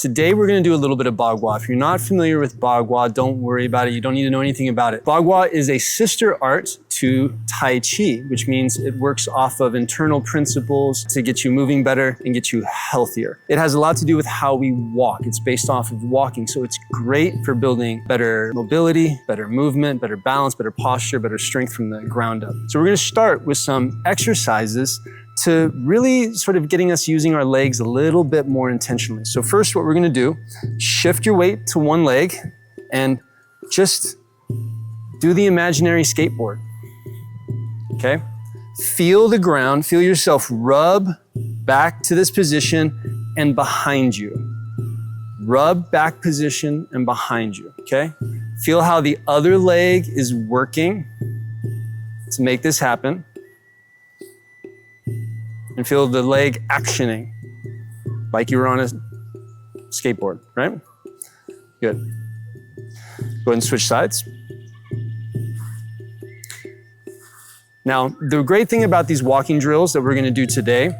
Today we're gonna do a little bit of Bagua. If you're not familiar with Bagua, don't worry about it. You don't need to know anything about it. Bagua is a sister art to Tai Chi, which means it works off of internal principles to get you moving better and get you healthier. It has a lot to do with how we walk. It's based off of walking, so it's great for building better mobility, better movement, better balance, better posture, better strength from the ground up. So we're gonna start with some exercises to really sort of getting us using our legs a little bit more intentionally. So first, what we're gonna do, shift your weight to one leg and just do the imaginary skateboard, okay? Feel the ground, feel yourself rub back to this position and behind you. Rub back position and behind you, okay? Feel how the other leg is working to make this happen. And feel the leg actioning like you were on a skateboard, right? Good. Go ahead and switch sides. Now, the great thing about these walking drills that we're gonna do today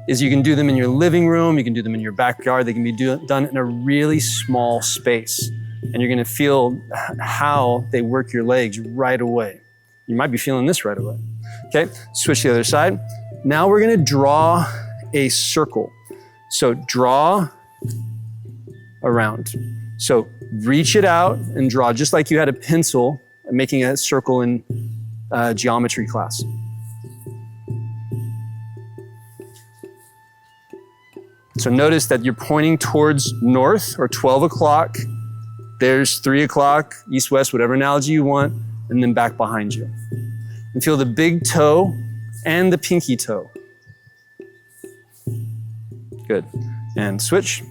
is you can do them in your living room, you can do them in your backyard, they can be done in a really small space. And you're gonna feel how they work your legs right away. You might be feeling this right away. Okay, switch to the other side. Now we're gonna draw a circle. So draw around. So reach it out and draw just like you had a pencil making a circle in geometry class. So notice that you're pointing towards north or 12 o'clock. There's 3 o'clock, east, west, whatever analogy you want, and then back behind you. And feel the big toe and the pinky toe. Good. And switch.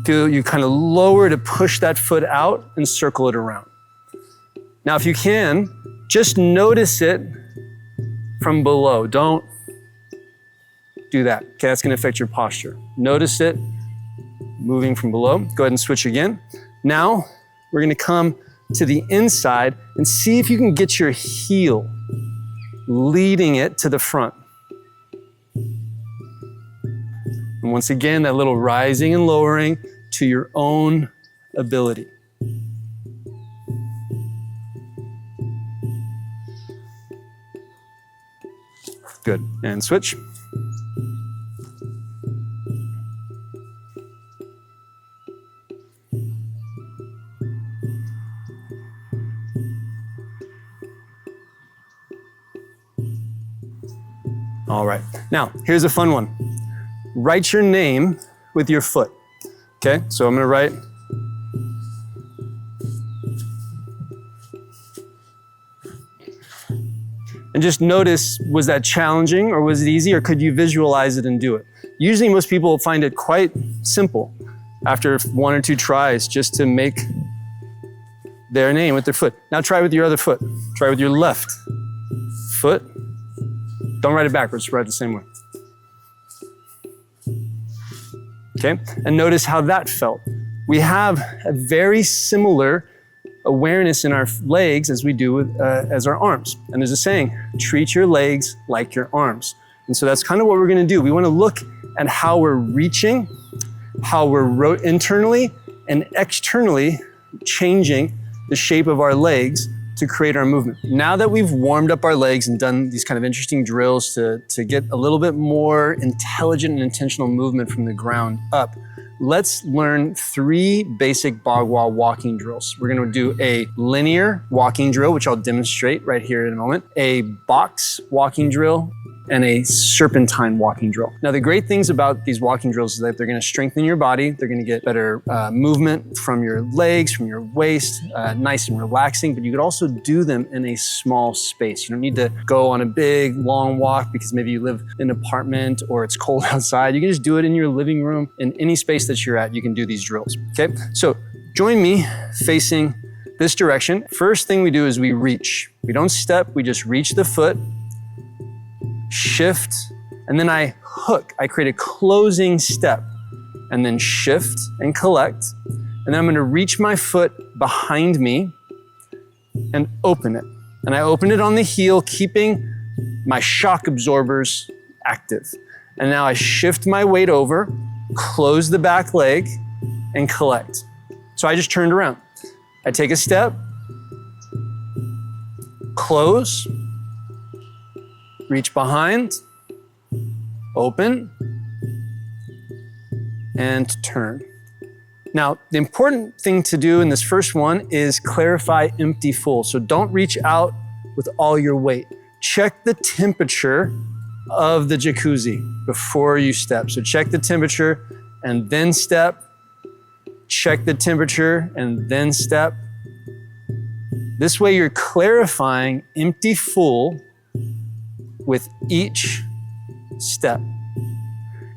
Feel you kind of lower to push that foot out and circle it around. Now, if you can, just notice it from below. Don't do that. Okay, that's gonna affect your posture. Notice it moving from below. Go ahead and switch again. Now, we're gonna come to the inside and see if you can get your heel leading it to the front. And once again, that little rising and lowering to your own ability. Good, and switch. All right, now here's a fun one. Write your name with your foot. Okay, so I'm gonna write and just notice, was that challenging or was it easy, or could you visualize it and do it? Usually most people find it quite simple after 1 or 2 tries just to make their name with their foot. Now try with your other foot. Try with your left foot. Don't write it backwards, write it the same way. Okay, and notice how that felt. We have a very similar awareness in our legs as we do with, as our arms. And there's a saying, treat your legs like your arms. And so that's kind of what we're gonna do. We wanna look at how we're reaching, how we're internally and externally changing the shape of our legs to create our movement. Now that we've warmed up our legs and done these kind of interesting drills to get a little bit more intelligent and intentional movement from the ground up, let's learn 3 basic Bagua walking drills. We're gonna do a linear walking drill, which I'll demonstrate right here in a moment, a box walking drill, and a serpentine walking drill. Now, the great things about these walking drills is that they're gonna strengthen your body, they're gonna get better movement from your legs, from your waist, nice and relaxing, but you could also do them in a small space. You don't need to go on a big, long walk because maybe you live in an apartment or it's cold outside. You can just do it in your living room, in any space that you're at, you can do these drills, okay? So join me facing this direction. First thing we do is we reach. We don't step, we just reach the foot, shift, and then I hook. I create a closing step, and then shift and collect. And then I'm gonna reach my foot behind me and open it. And I open it on the heel, keeping my shock absorbers active. And now I shift my weight over, close the back leg, and collect. So I just turned around. I take a step, close, reach behind, open, and turn. Now, the important thing to do in this first one is clarify empty full. So don't reach out with all your weight. Check the temperature of the jacuzzi before you step. So check the temperature and then step. Check the temperature and then step. This way you're clarifying empty full with each step.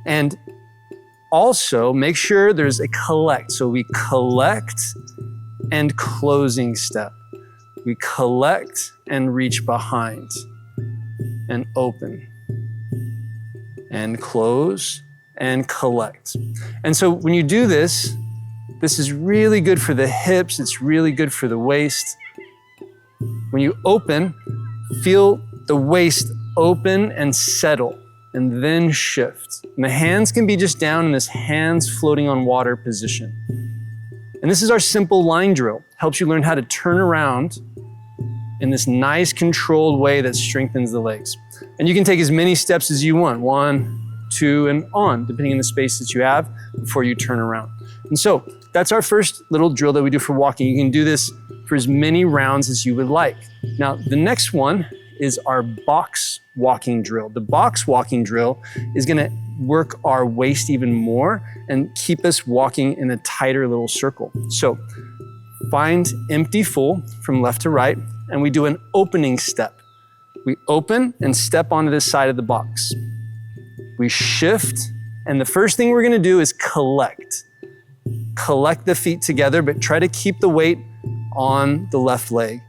And also make sure there's a collect. So we collect and closing step. We collect and reach behind and open and close and collect. And so when you do this, this is really good for the hips. It's really good for the waist. When you open, feel the waist open and settle, and then shift. And the hands can be just down in this hands floating on water position. And this is our simple line drill. Helps you learn how to turn around in this nice controlled way that strengthens the legs. And you can take as many steps as you want, 1, 2, and on, depending on the space that you have before you turn around. And so that's our first little drill that we do for walking. You can do this for as many rounds as you would like. Now, the next one is our box walking drill. The box walking drill is gonna work our waist even more and keep us walking in a tighter little circle. So find empty full from left to right, and we do an opening step. We open and step onto this side of the box. We shift, and the first thing we're gonna do is collect. Collect the feet together, but try to keep the weight on the left leg.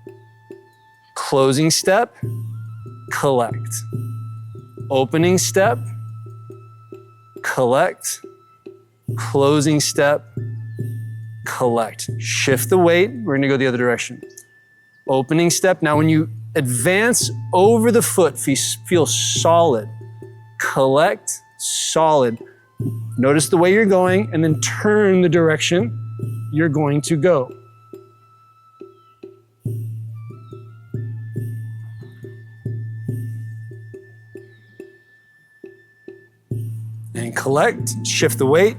Closing step, collect. Opening step, collect. Closing step, collect. Shift the weight, we're gonna go the other direction. Opening step, now when you advance over the foot, feel solid. Collect, solid. Notice the way you're going, and then turn the direction you're going to go. And collect, shift the weight.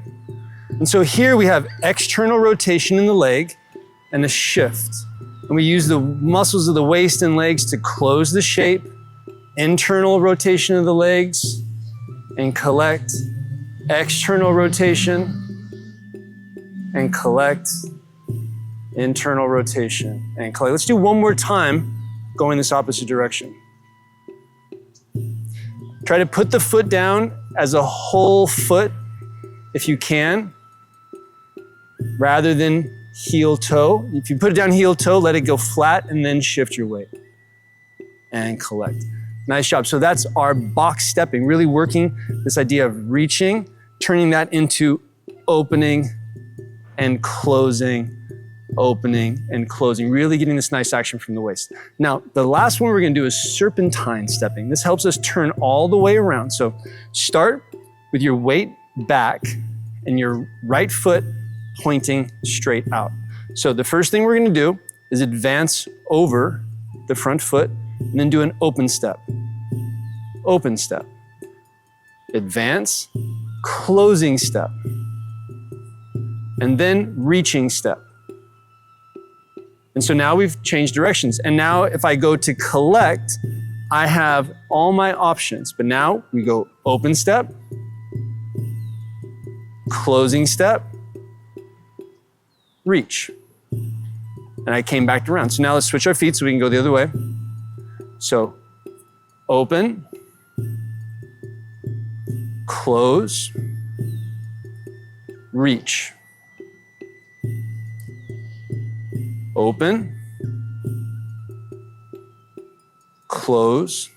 And so here we have external rotation in the leg and a shift. And we use the muscles of the waist and legs to close the shape, internal rotation of the legs, and collect, external rotation, and collect, internal rotation, and collect. Let's do one more time, going this opposite direction. Try to put the foot down as a whole foot, if you can, rather than heel toe. If you put it down heel toe, let it go flat and then shift your weight and collect. Nice job. So that's our box stepping, really working this idea of reaching, turning that into opening and closing, opening and closing, really getting this nice action from the waist. Now, the last one we're gonna do is serpentine stepping. This helps us turn all the way around. So start with your weight back and your right foot pointing straight out. So the first thing we're gonna do is advance over the front foot and then do an open step. Open step. Advance, closing step. And then reaching step. And so now we've changed directions. And now if I go to collect, I have all my options. But now we go open step, closing step, reach. And I came back around. So now let's switch our feet so we can go the other way. So open, close, reach. Open, close,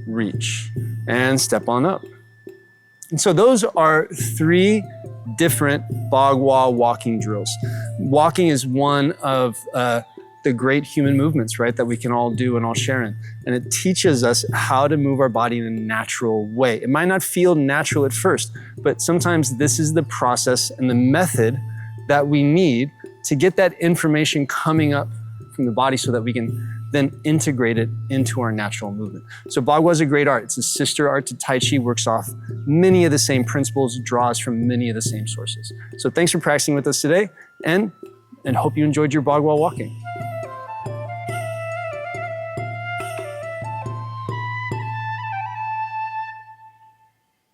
reach, and step on up. And so those are 3 different Bagua walking drills. Walking is one of the great human movements, right, that we can all do and all share in. And it teaches us how to move our body in a natural way. It might not feel natural at first, but sometimes this is the process and the method that we need to get that information coming up from the body so that we can then integrate it into our natural movement. So Bagua is a great art. It's a sister art to Tai Chi, works off many of the same principles, draws from many of the same sources. So thanks for practicing with us today, and hope you enjoyed your Bagua walking.